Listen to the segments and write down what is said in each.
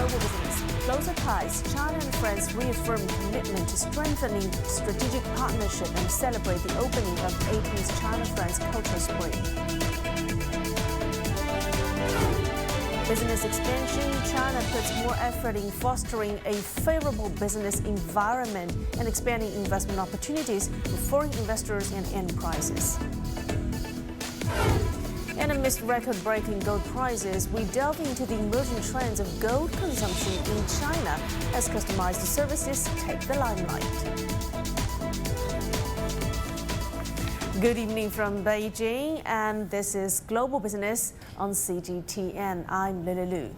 Global Business. Closer ties. China and France reaffirm commitment to strengthening strategic partnership and celebrate the opening of 18th China-France Cultural Spring. Business expansion. China puts more effort in fostering a favorable business environment and expanding investment opportunities for foreign investors and enterprises. And amidst record-breaking gold prices, we delve into the emerging trends of gold consumption in China as customized services take the limelight. Good evening from Beijing, and this is Global Business on CGTN. I'm Lily Lu.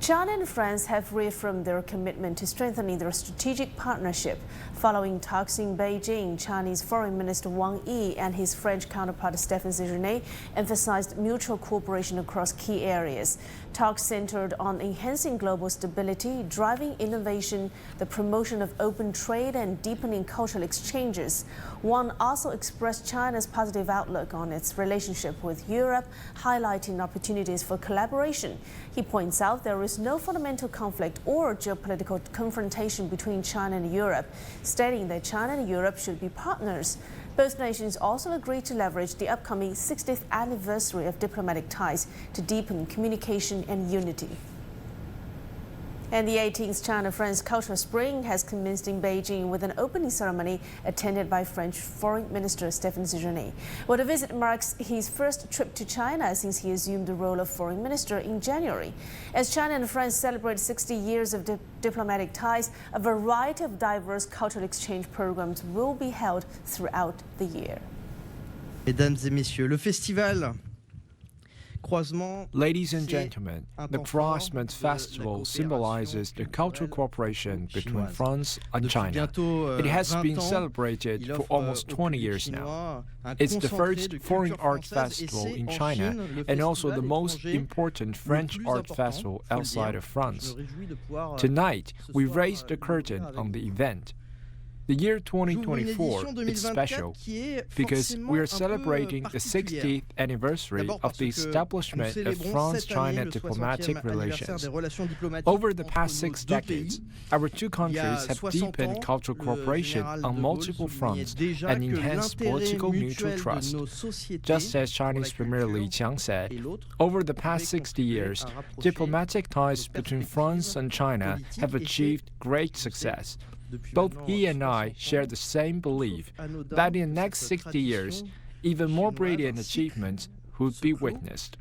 China and France have reaffirmed their commitment to strengthening their strategic partnership. Following talks in Beijing, Chinese Foreign Minister Wang Yi and his French counterpart Stéphane Séjourné emphasized mutual cooperation across key areas. Talks centered on enhancing global stability, driving innovation, the promotion of open trade, and deepening cultural exchanges. Wang also expressed China's positive outlook on its relationship with Europe, highlighting opportunities for collaboration. He points out there is no fundamental conflict or geopolitical confrontation between China and Europe, stating that China and Europe should be partners. Both nations also agreed to leverage the upcoming 60th anniversary of diplomatic ties to deepen communication and unity. And the 18th China-France Cultural Spring has commenced in Beijing with an opening ceremony attended by French Foreign Minister Stéphane Séjourné. Well, the visit marks his first trip to China since he assumed the role of Foreign Minister in January. As China and France celebrate 60 years of diplomatic ties, a variety of diverse cultural exchange programs will be held throughout the year. Mesdames et messieurs, le festival Ladies and gentlemen, the Croisement Festival symbolizes the cultural cooperation between France and China. It has been celebrated for almost 20 years now. It's the first foreign art festival in China and also the most important French art festival outside of France. Tonight, we raised the curtain on the event. The year 2024 is special because we are celebrating the 60th anniversary of the establishment of France-China diplomatic relations. Over the past 6 decades, our two countries have deepened cultural cooperation on multiple fronts and enhanced political mutual trust. Just as Chinese Premier Li Qiang said, over the past 60 years, diplomatic ties between France and China have achieved great success. Both he and I share the same belief that in the next 60 years, even more brilliant achievements would be witnessed.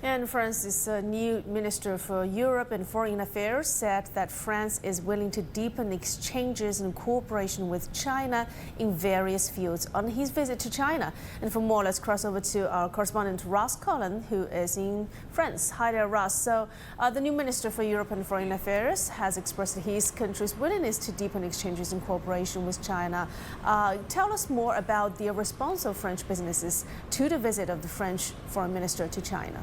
And France's new Minister for Europe and Foreign Affairs said that France is willing to deepen exchanges and cooperation with China in various fields on his visit to China. And for more, let's cross over to our correspondent Ross Collin, who is in France. Hi there, Ross. So the new Minister for Europe and Foreign Affairs has expressed his country's willingness to deepen exchanges and cooperation with China. Tell us more about the response of French businesses to the visit of the French Foreign Minister to China.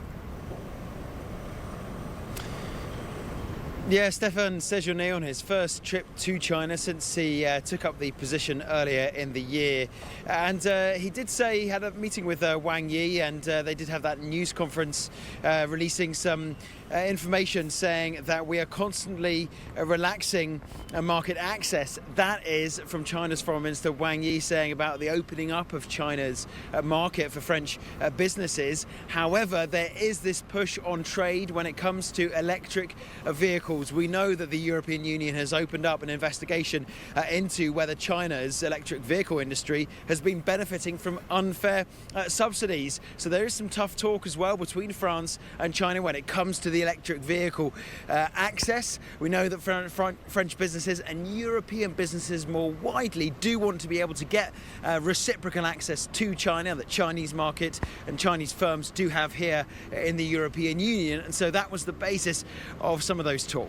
Yeah, Stéphane Séjourné on his first trip to China since he took up the position earlier in the year. And he did say he had a meeting with Wang Yi, and they did have that news conference releasing some information saying that we are constantly relaxing market access. That is from China's Foreign Minister Wang Yi saying about the opening up of China's market for French businesses. However, there is this push on trade when it comes to electric vehicles. We know that the European Union has opened up an investigation into whether China's electric vehicle industry has been benefiting from unfair subsidies. So there is some tough talk as well between France and China when it comes to the electric vehicle access. We know that French businesses and European businesses more widely do want to be able to get reciprocal access to China that Chinese market and Chinese firms do have here in the European Union. And so that was the basis of some of those talks.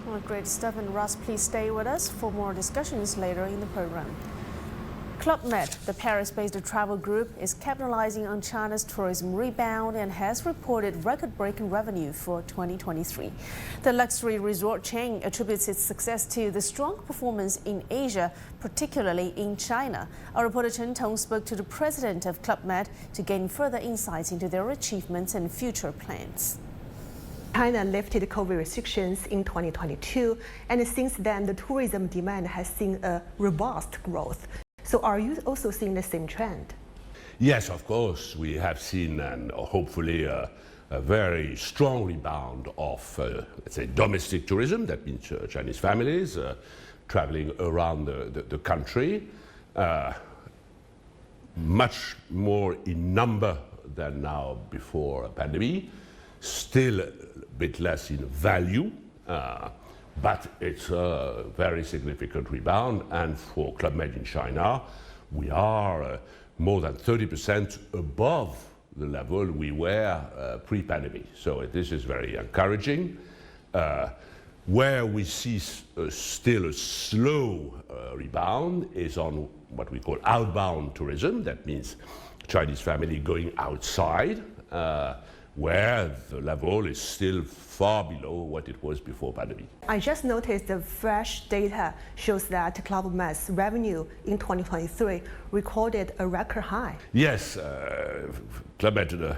Well, great stuff. And Ross, please stay with us for more discussions later in the program. Club Med, the Paris-based travel group, is capitalizing on China's tourism rebound and has reported record-breaking revenue for 2023. The luxury resort chain attributes its success to the strong performance in Asia, particularly in China. Our reporter Chen Tong spoke to the president of Club Med to gain further insights into their achievements and future plans. China lifted COVID restrictions in 2022, and since then the tourism demand has seen a robust growth. So are you also seeing the same trend? Yes, of course. We have seen, and hopefully a very strong rebound of, let's say, domestic tourism. That means Chinese families traveling around the country, much more in number than now before a pandemic. Still a bit less in value, but it's a very significant rebound. And for Club Med in China, we are more than 30% above the level we were pre-pandemic. So this is very encouraging. Where we see still a slow rebound is on what we call outbound tourism. That means Chinese family going outside, where the level is still far below what it was before pandemic. I just noticed the fresh data shows that Club Med's revenue in 2023 recorded a record high. Yes, Club Med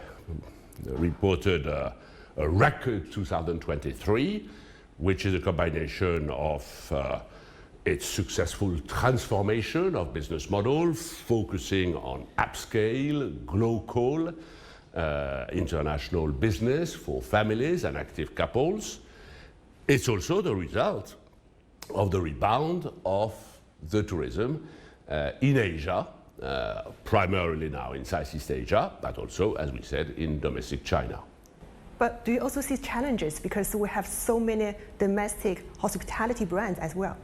reported a record 2023, which is a combination of its successful transformation of business model, focusing on upscale, local, international business for families and active couples. It's also the result of the rebound of the tourism in Asia, primarily now in Southeast Asia, but also, as we said, in domestic China. But do you also see challenges because we have so many domestic hospitality brands as well?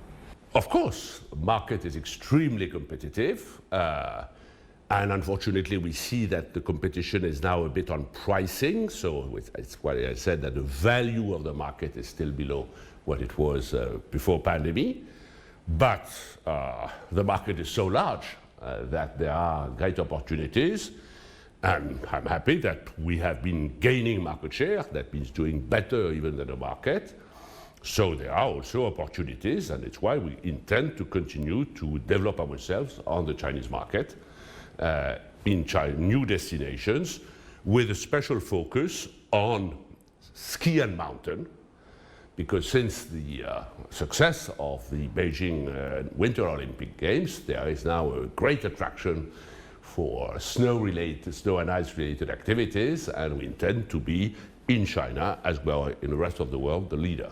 Of course, the market is extremely competitive. And unfortunately, we see that the competition is now a bit on pricing. So it's why I said that the value of the market is still below what it was before pandemic. But the market is so large that there are great opportunities. And I'm happy that we have been gaining market share. That means doing better even than the market. So there are also opportunities, and it's why we intend to continue to develop ourselves on the Chinese market. In China, new destinations with a special focus on ski and mountain, because since the success of the Beijing Winter Olympic Games, there is now a great attraction for snow and ice-related activities, and we intend to be in China as well in the rest of the world the leader.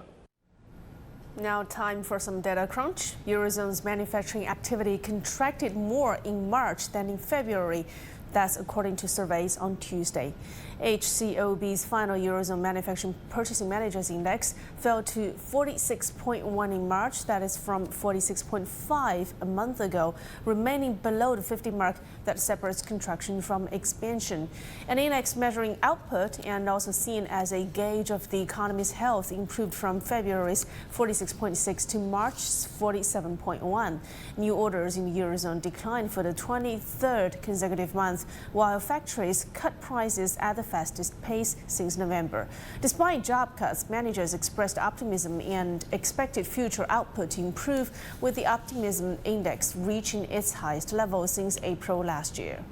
Now time for some data crunch. Eurozone's manufacturing activity contracted more in March than in February. That's according to surveys on Tuesday. HCOB's final Eurozone Manufacturing Purchasing Managers Index fell to 46.1 in March. That is from 46.5 a month ago, remaining below the 50 mark that separates contraction from expansion. An index measuring output and also seen as a gauge of the economy's health improved from February's 46.6 to March's 47.1. New orders in the Eurozone declined for the 23rd consecutive month, while factories cut prices at the fastest pace since November. Despite job cuts, managers expressed optimism and expected future output to improve, with the optimism index reaching its highest level since April last year.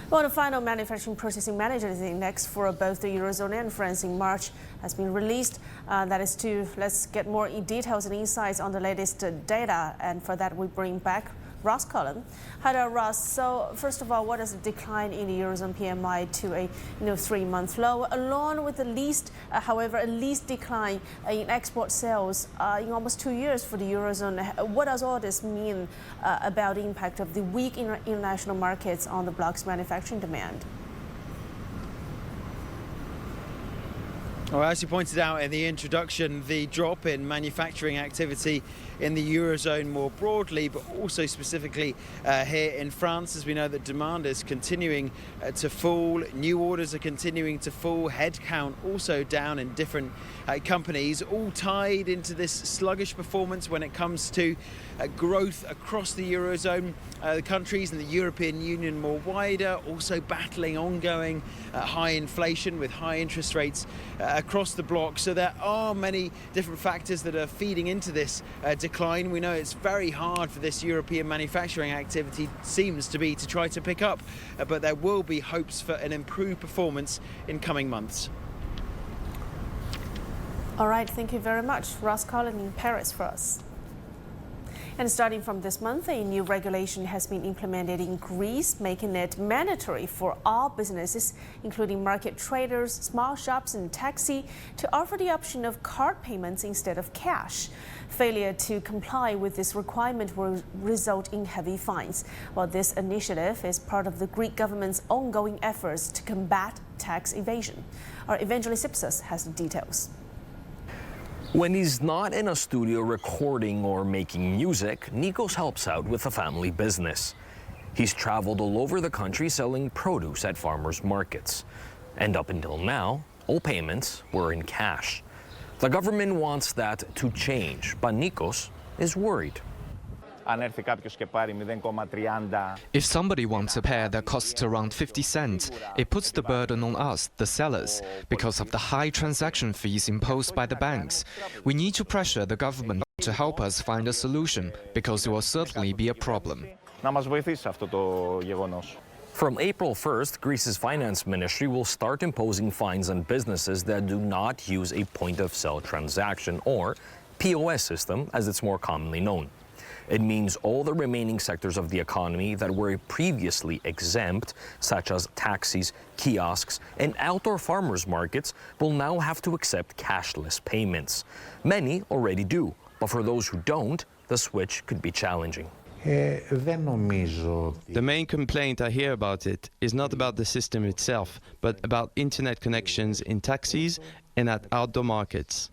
Well, the final Manufacturing Purchasing Managers Index for both the Eurozone and France in March has been released. Let's get more details and insights on the latest data, and for that we bring back Ross Cullen. Hi there, Ross. So first of all, what is the decline in the Eurozone PMI to a 3-month low, along with the least decline in export sales in almost 2 years for the Eurozone? What does all this mean about the impact of the weak international markets on the bloc's manufacturing demand? Well, as you pointed out in the introduction, the drop in manufacturing activity in the Eurozone more broadly, but also specifically here in France, as we know that demand is continuing to fall, new orders are continuing to fall, headcount also down in different companies, all tied into this sluggish performance when it comes to growth across the Eurozone. The countries in the European Union more wider, also battling ongoing high inflation with high interest rates across the bloc. So there are many different factors that are feeding into this decline. We know it's very hard for this European manufacturing activity, seems to be, to try to pick up, but there will be hopes for an improved performance in coming months. All right, thank you very much. Ross Collin in Paris for us. And starting from this month, a new regulation has been implemented in Greece, making it mandatory for all businesses, including market traders, small shops and taxi, to offer the option of card payments instead of cash. Failure to comply with this requirement will result in heavy fines. While this initiative is part of the Greek government's ongoing efforts to combat tax evasion. Our Evangelos Ipsos has the details. When he's not in a studio recording or making music, Nikos helps out with a family business. He's traveled all over the country selling produce at farmers' markets. And up until now, all payments were in cash. The government wants that to change, but Nikos is worried. If somebody wants a pair that costs around 50 cents, it puts the burden on us, the sellers, because of the high transaction fees imposed by the banks. We need to pressure the government to help us find a solution, because it will certainly be a problem. From April 1st, Greece's finance ministry will start imposing fines on businesses that do not use a point-of-sale transaction, or POS system, as it's more commonly known. It means all the remaining sectors of the economy that were previously exempt, such as taxis, kiosks, and outdoor farmers markets, will now have to accept cashless payments. Many already do, but for those who don't, the switch could be challenging. The main complaint I hear about it is not about the system itself, but about internet connections in taxis and at outdoor markets.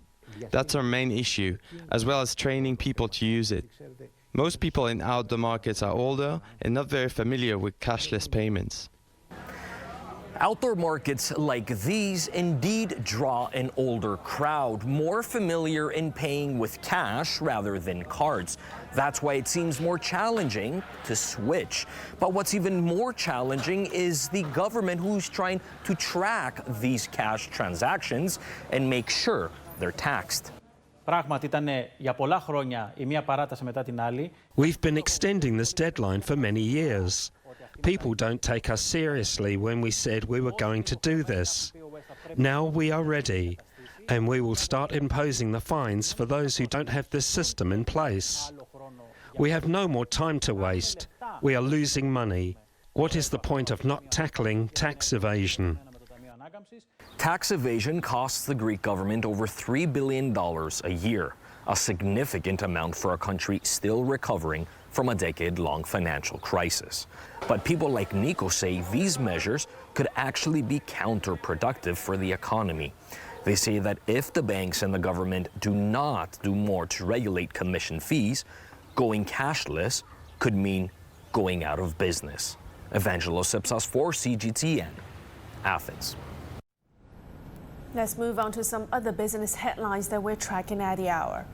That's our main issue, as well as training people to use it. Most people in outdoor markets are older and not very familiar with cashless payments. Outdoor markets like these indeed draw an older crowd, more familiar in paying with cash rather than cards. That's why it seems more challenging to switch. But what's even more challenging is the government, who's trying to track these cash transactions and make sure they're taxed. We've been extending this deadline for many years. People don't take us seriously when we said we were going to do this. Now we are ready, and we will start imposing the fines for those who don't have this system in place. We have no more time to waste. We are losing money. What is the point of not tackling tax evasion? Tax evasion costs the Greek government over $3 billion a year, a significant amount for a country still recovering from a decade-long financial crisis. But people like Nikos say these measures could actually be counterproductive for the economy. They say that if the banks and the government do not do more to regulate commission fees, going cashless could mean going out of business. Evangelos Ipsos for CGTN, Athens. Let's move on to some other business headlines that we're tracking at the hour.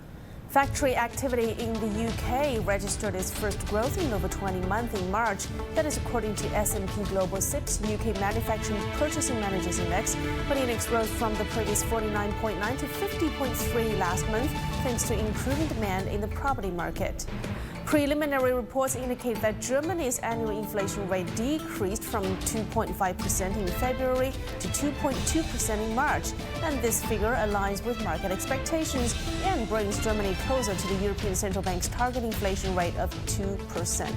Factory activity in the UK registered its first growth in over 20 months in March. That is according to S&P Global SIP's UK Manufacturing Purchasing Managers Index, putting its growth from the previous 49.9 to 50.3 last month, thanks to improving demand in the property market. Preliminary reports indicate that Germany's annual inflation rate decreased from 2.5% in February to 2.2% in March, and this figure aligns with market expectations and brings Germany closer to the European Central Bank's target inflation rate of 2%.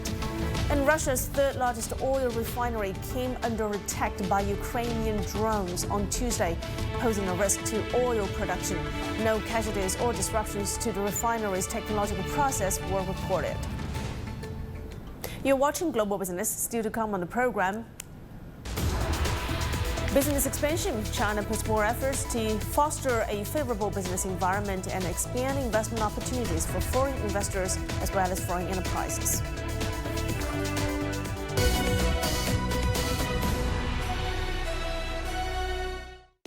And Russia's third largest oil refinery came under attack by Ukrainian drones on Tuesday, posing a risk to oil production. No casualties or disruptions to the refinery's technological process were reported. You're watching Global Business. Still to come on the program. Business expansion. China puts more efforts to foster a favorable business environment and expand investment opportunities for foreign investors as well as foreign enterprises.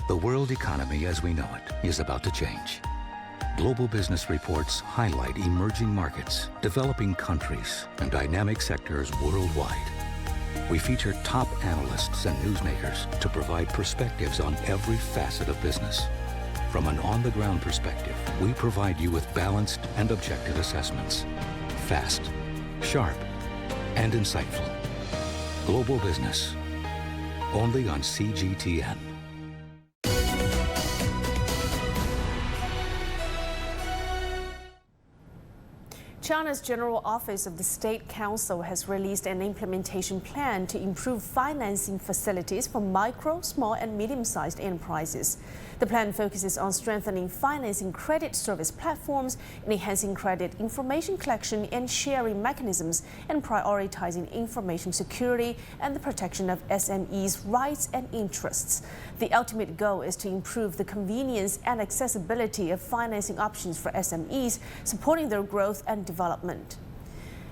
The world economy as we know it is about to change. Global Business reports highlight emerging markets, developing countries, and dynamic sectors worldwide. We feature top analysts and newsmakers to provide perspectives on every facet of business. From an on-the-ground perspective, we provide you with balanced and objective assessments. Fast, sharp, and insightful. Global Business, only on CGTN. China's General Office of the State Council has released an implementation plan to improve financing facilities for micro, small and medium-sized enterprises. The plan focuses on strengthening financing credit service platforms, enhancing credit information collection and sharing mechanisms, and prioritizing information security and the protection of SMEs' rights and interests. The ultimate goal is to improve the convenience and accessibility of financing options for SMEs, supporting their growth and development.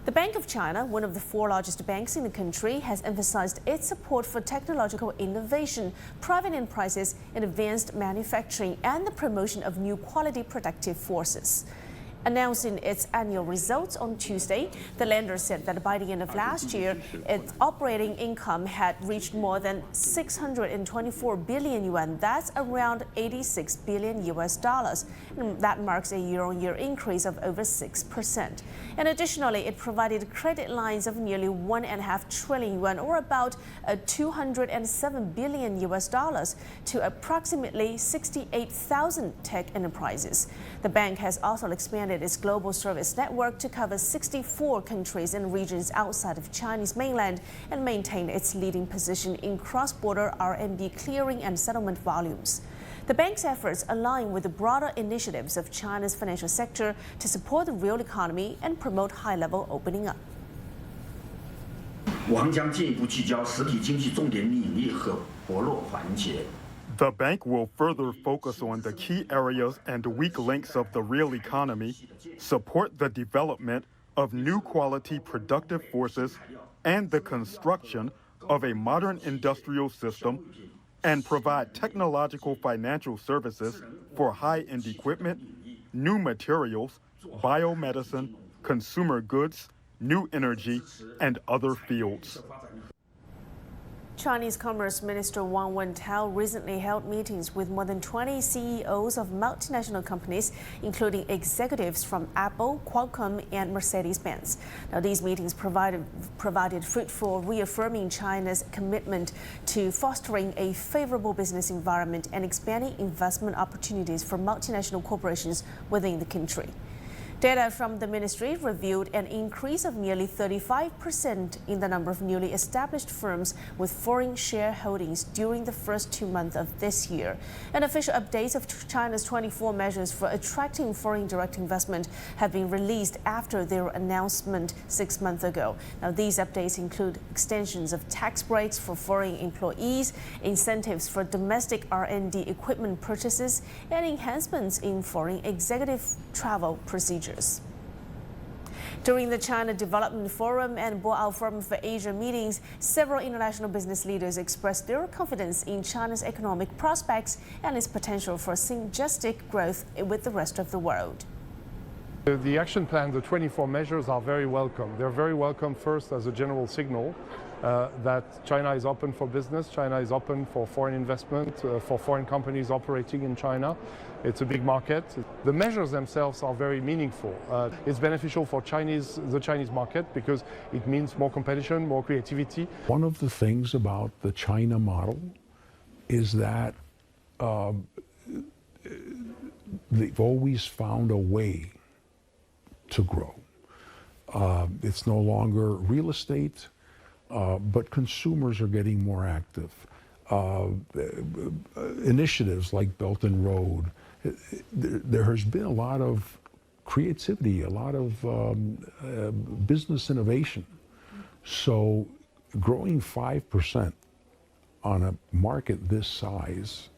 The Bank of China, one of the 4 largest banks in the country, has emphasized its support for technological innovation, private enterprises, and advanced manufacturing, and the promotion of new quality productive forces. Announcing its annual results on Tuesday, the lender said that by the end of last year, its operating income had reached more than 624 billion yuan. That's around $86 billion. And that marks a year-on-year increase of over 6%. And additionally, it provided credit lines of nearly 1.5 trillion yuan, or about $207 billion to approximately 68,000 tech enterprises. The bank has also expanded its global service network to cover 64 countries and regions outside of Chinese mainland and maintain its leading position in cross-border RMB clearing and settlement volumes. The bank's efforts align with the broader initiatives of China's financial sector to support the real economy and promote high-level opening up. 我们将进一步聚焦实体经济重点领域和薄弱环节。 The bank will further focus on the key areas and weak links of the real economy, support the development of new quality productive forces and the construction of a modern industrial system, and provide technological financial services for high-end equipment, new materials, biomedicine, consumer goods, new energy, and other fields. Chinese Commerce Minister Wang Wentao recently held meetings with more than 20 CEOs of multinational companies, including executives from Apple, Qualcomm, and Mercedes-Benz. Now, these meetings provided fruitful, reaffirming China's commitment to fostering a favorable business environment and expanding investment opportunities for multinational corporations within the country. Data from the ministry revealed an increase of nearly 35% in the number of newly established firms with foreign shareholdings during the first 2 months of this year. And official updates of China's 24 measures for attracting foreign direct investment have been released after their announcement 6 months ago. Now, these updates include extensions of tax breaks for foreign employees, incentives for domestic R&D equipment purchases, and enhancements in foreign executive travel procedures. During the China Development Forum and Boao Forum for Asia meetings, several international business leaders expressed their confidence in China's economic prospects and its potential for synergistic growth with the rest of the world. The action plan, the 24 measures, are very welcome. They're very welcome first as a general signal that China is open for business, China is open for foreign investment, for foreign companies operating in China. It's a big market. The measures themselves are very meaningful. It's beneficial for the Chinese market because it means more competition, more creativity. One of the things about the China model is that they've always found a way to grow. It's no longer real estate, but consumers are getting more active. Initiatives like Belt and Road, there has been a lot of creativity, a lot of business innovation. So growing 5% on a market this size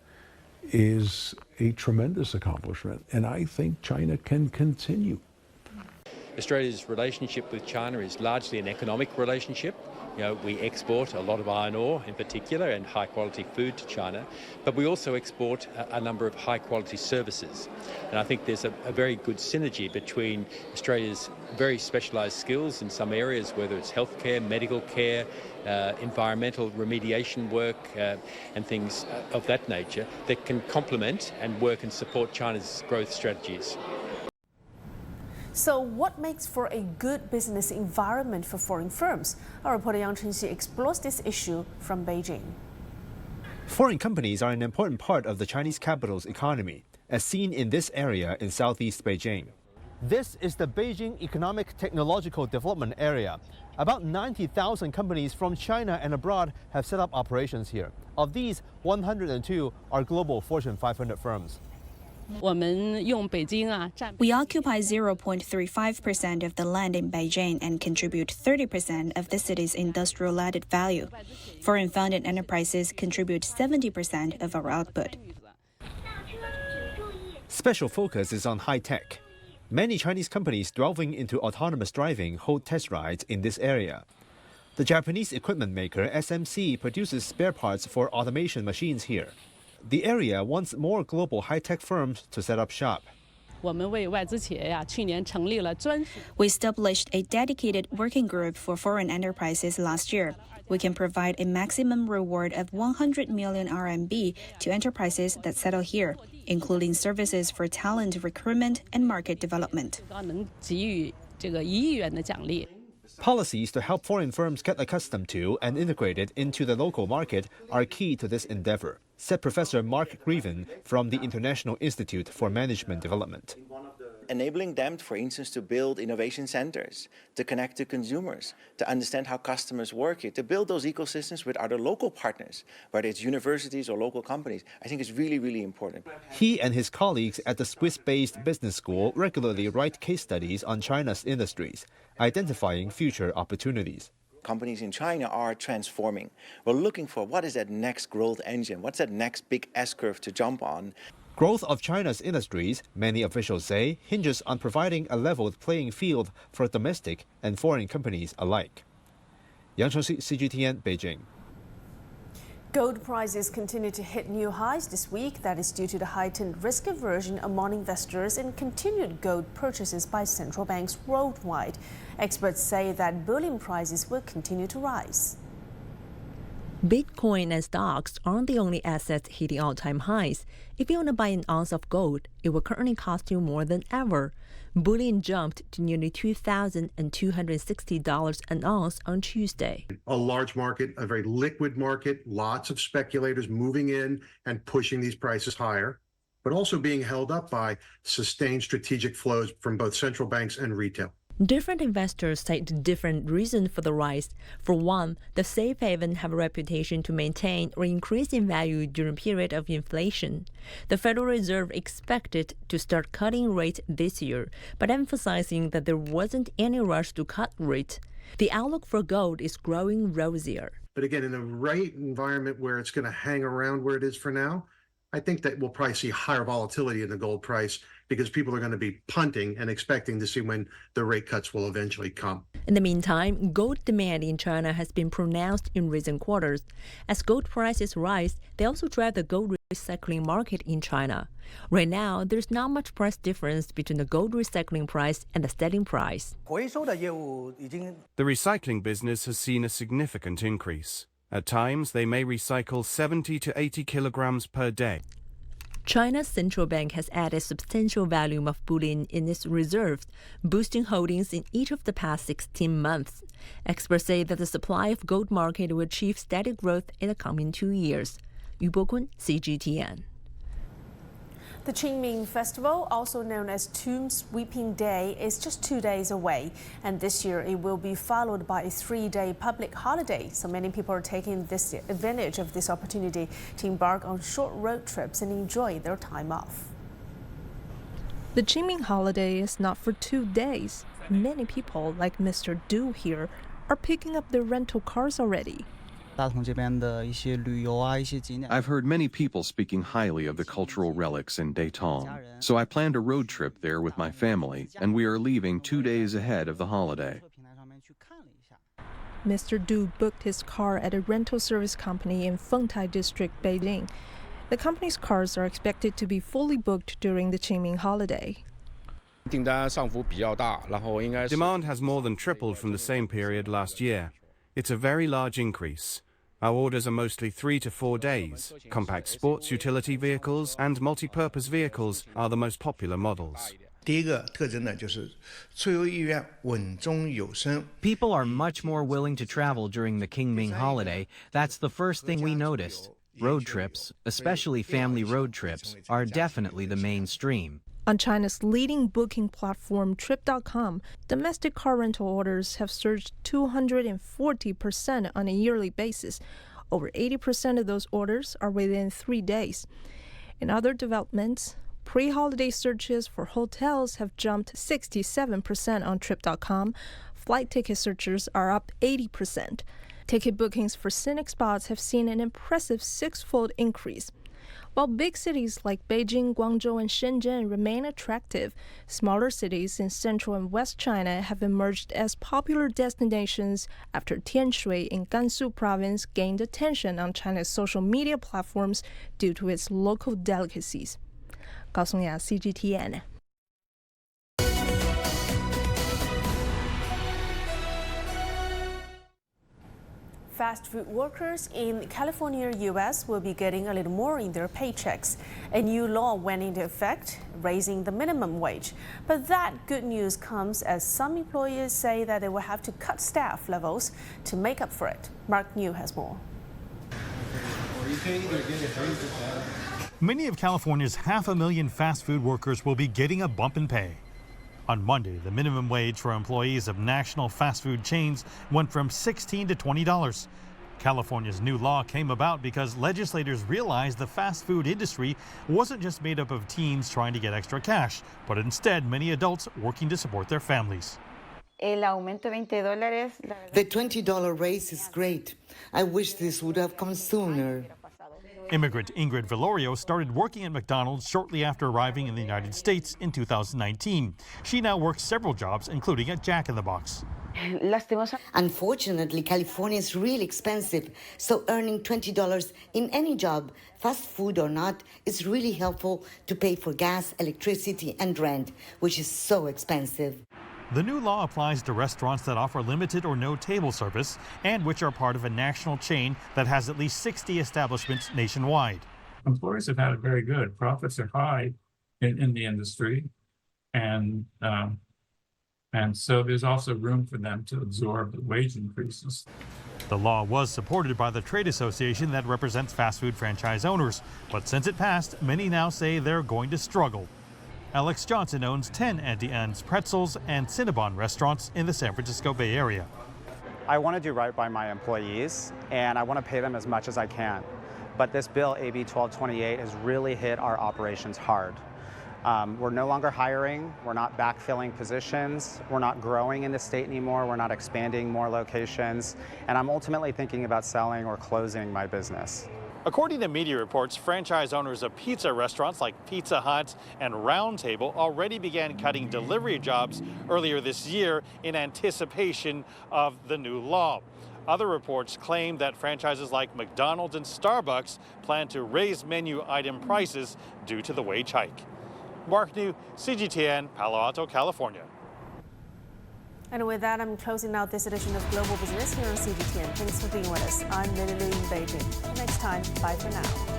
is a tremendous accomplishment, and I think China can continue. Australia's relationship with China is largely an economic relationship. You know, we export a lot of iron ore in particular and high quality food to China, but we also export a number of high quality services. And I think there's a very good synergy between Australia's very specialised skills in some areas, whether it's healthcare, medical care, environmental remediation work and things of that nature that can complement and work and support China's growth strategies. So what makes for a good business environment for foreign firms? Our reporter Yang Chenxi explores this issue from Beijing. Foreign companies are an important part of the Chinese capital's economy, as seen in this area in southeast Beijing. This is the Beijing Economic Technological Development Area. About 90,000 companies from China and abroad have set up operations here. Of these, 102 are global Fortune 500 firms. We occupy 0.35% of the land in Beijing and contribute 30% of the city's industrial added value. Foreign-funded enterprises contribute 70% of our output. Special focus is on high-tech. Many Chinese companies delving into autonomous driving hold test rides in this area. The Japanese equipment maker SMC produces spare parts for automation machines here. The area wants more global high-tech firms to set up shop. We established a dedicated working group for foreign enterprises last year. We can provide a maximum reward of 100 million RMB to enterprises that settle here, including services for talent recruitment and market development. Policies to help foreign firms get accustomed to and integrated into the local market are key to this endeavor, said Professor Mark Greven from the International Institute for Management Development. Enabling them, for instance, to build innovation centers, to connect to consumers, to understand how customers work here, to build those ecosystems with other local partners, whether it's universities or local companies, I think is really, really important. He and his colleagues at the Swiss-based business school regularly write case studies on China's industries, identifying future opportunities. Companies in China are transforming. We're looking for what is that next growth engine, what's that next big S-curve to jump on. Growth of China's industries, many officials say, hinges on providing a leveled playing field for domestic and foreign companies alike. Yang Chengxi, CGTN, Beijing. Gold prices continue to hit new highs this week. That is due to the heightened risk aversion among investors and continued gold purchases by central banks worldwide. Experts say that bullion prices will continue to rise. Bitcoin and stocks aren't the only assets hitting all-time highs. If you want to buy an ounce of gold, it will currently cost you more than ever. Bullion jumped to nearly $2,260 an ounce on Tuesday. A large market, a very liquid market, lots of speculators moving in and pushing these prices higher, but also being held up by sustained strategic flows from both central banks and retail. Different investors cite different reasons for the rise. For one, the safe haven have a reputation to maintain or increase in value during a period of inflation. The Federal Reserve expected to start cutting rates this year, but emphasizing that there wasn't any rush to cut rates. The outlook for gold is growing rosier. But again, in a rate environment where it's going to hang around where it is for now, I think that we'll probably see higher volatility in the gold price because people are going to be punting and expecting to see when the rate cuts will eventually come. In the meantime, gold demand in China has been pronounced in recent quarters. As gold prices rise, they also drive the gold recycling market in China. Right now, there's not much price difference between the gold recycling price and the selling price. The recycling business has seen a significant increase. At times, they may recycle 70 to 80 kilograms per day. China's central bank has added substantial volume of bullion in its reserves, boosting holdings in each of the past 16 months. Experts say that the supply of gold market will achieve steady growth in the coming 2 years. Yu Bokun, CGTN. The Qingming Festival, also known as Tomb Sweeping Day, is just 2 days away, and this year it will be followed by a 3-day public holiday. So many people are taking advantage of this opportunity to embark on short road trips and enjoy their time off. The Qingming holiday is not for 2 days. Many people, like Mr. Du here, are picking up their rental cars already. I've heard many people speaking highly of the cultural relics in Datong, so I planned a road trip there with my family, and we are leaving 2 days ahead of the holiday. Mr. Du booked his car at a rental service company in Fengtai District, Beijing. The company's cars are expected to be fully booked during the Qingming holiday. Demand has more than tripled from the same period last year. It's a very large increase. Our orders are mostly 3 to 4 days. Compact sports utility vehicles and multi-purpose vehicles are the most popular models. People are much more willing to travel during the Qingming holiday. That's the first thing we noticed. Road trips, especially family road trips, are definitely the mainstream. On China's leading booking platform Trip.com, domestic car rental orders have surged 240% on a yearly basis. Over 80% of those orders are within 3 days. In other developments, pre-holiday searches for hotels have jumped 67% on Trip.com. Flight ticket searches are up 80%. Ticket bookings for scenic spots have seen an impressive 6-fold increase. While big cities like Beijing, Guangzhou, and Shenzhen remain attractive, smaller cities in central and west China have emerged as popular destinations after Tianshui in Gansu province gained attention on China's social media platforms due to its local delicacies. 高颂雅 CGTN。Fast food workers in California, U.S. will be getting a little more in their paychecks. A new law went into effect, raising the minimum wage. But that good news comes as some employers say that they will have to cut staff levels to make up for it. Mark New has more. Many of California's 500,000 fast food workers will be getting a bump in pay. On Monday, the minimum wage for employees of national fast food chains went from $16 to $20. California's new law came about because legislators realized the fast food industry wasn't just made up of teens trying to get extra cash, but instead many adults working to support their families. The $20 raise is great. I wish this would have come sooner. Immigrant Ingrid Velorio started working at McDonald's shortly after arriving in the United States in 2019. She now works several jobs, including at Jack in the Box. Unfortunately, California is really expensive, so earning $20 in any job, fast food or not, is really helpful to pay for gas, electricity, and rent, which is so expensive. The new law applies to restaurants that offer limited or no table service and which are part of a national chain that has at least 60 establishments nationwide. Employers have had it very good. Profits are high in the industry, and so there's also room for them to absorb the wage increases. The law was supported by the trade association that represents fast food franchise owners, but since it passed, many now say they're going to struggle. Alex Johnson owns 10 Auntie Anne's Pretzels and Cinnabon restaurants in the San Francisco Bay Area. I want to do right by my employees, and I want to pay them as much as I can. But this bill, AB 1228, has really hit our operations hard. We're no longer hiring, we're not backfilling positions, we're not growing in the state anymore, we're not expanding more locations, and I'm ultimately thinking about selling or closing my business. According to media reports, franchise owners of pizza restaurants like Pizza Hut and Round Table already began cutting delivery jobs earlier this year in anticipation of the new law. Other reports claim that franchises like McDonald's and Starbucks plan to raise menu item prices due to the wage hike. Mark New, CGTN, Palo Alto, California. And with that, I'm closing out this edition of Global Business here on CGTN. Thanks for being with us. I'm Lily Lu in Beijing. Until next time, bye for now.